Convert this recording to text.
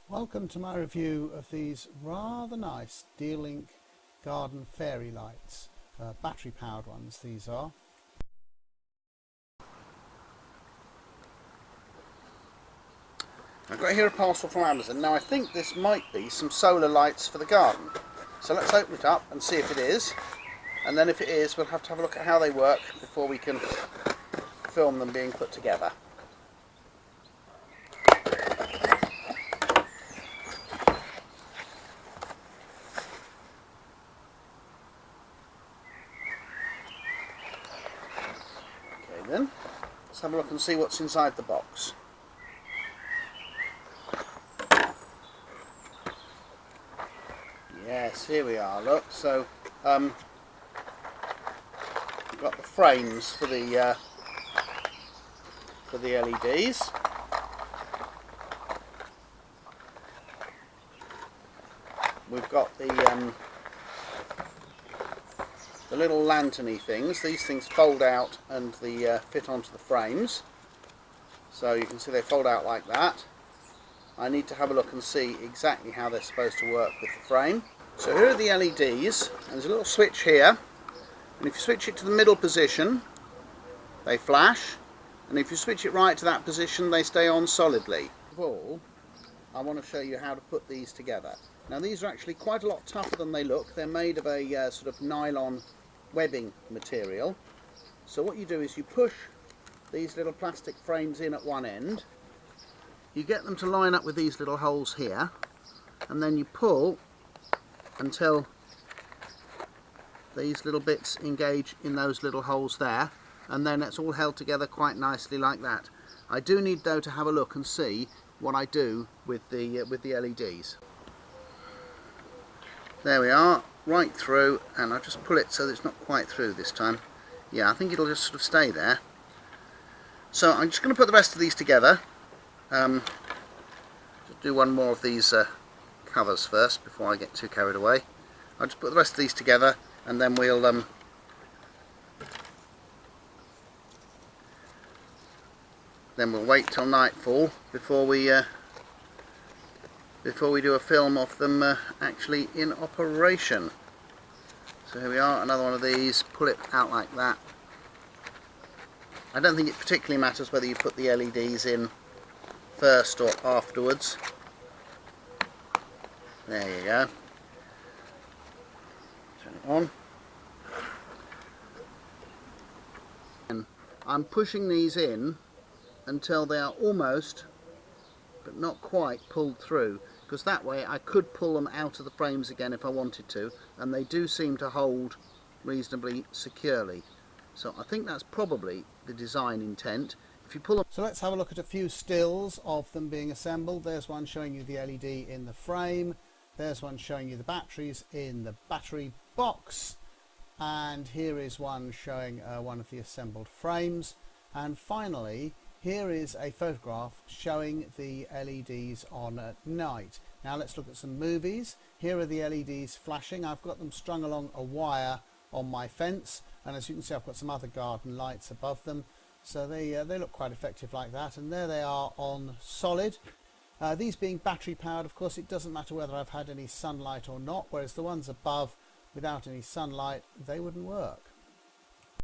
Welcome to my review of these rather nice Dealink garden fairy lights, battery powered ones these are. I've got here a parcel from Amazon. Now I think this might be some solar lights for the garden. So let's open it up and see if it is. And then if it is, we'll have to have a look at how they work before we can film them being put together. Okay then, let's have a look and see what's inside the box. Yes, here we are, look. So we've got the frames for the LEDs. We've got the little lantern-y things. These things fold out and fit onto the frames. So you can see they fold out like that. I need to have a look and see exactly how they're supposed to work with the frame. So here are the LEDs, and there's a little switch here, and if you switch it to the middle position they flash, and if you switch it right to that position they stay on solidly. First of all, I want to show you how to put these together. Now these are actually quite a lot tougher than they look. They're made of a sort of nylon webbing material. So what you do is you push these little plastic frames in at one end, you get them to line up with these little holes here, and then you pull until these little bits engage in those little holes there, and then it's all held together quite nicely like that. I do need though to have a look and see what I do with the LEDs. There we are, right through, and I'll just pull it so that it's not quite through this time. Yeah, I think it'll just sort of stay there. So I'm just going to put the rest of these together. Just do one more of these covers first before I get too carried away. I'll just put the rest of these together, and then we'll wait till nightfall before we do a film of them actually in operation. So here we are, another one of these. Pull it out like that. I don't think it particularly matters whether you put the LEDs in first or afterwards. There you go. Turn it on. And I'm pushing these in until they are almost, but not quite, pulled through, because that way I could pull them out of the frames again if I wanted to, and they do seem to hold reasonably securely. So I think that's probably the design intent. If you pull them. So let's have a look at a few stills of them being assembled. There's one showing you the LED in the frame, there's one showing you the batteries in the battery box, and here is one showing one of the assembled frames, and finally here is a photograph showing the LEDs on at night. Now let's look at some movies. Here are the LEDs flashing. I've got them strung along a wire on my fence, and as you can see I've got some other garden lights above them, so they look quite effective like that, and there they are on solid. These being battery powered, of course it doesn't matter whether I've had any sunlight or not, whereas the ones above without any sunlight, they wouldn't work.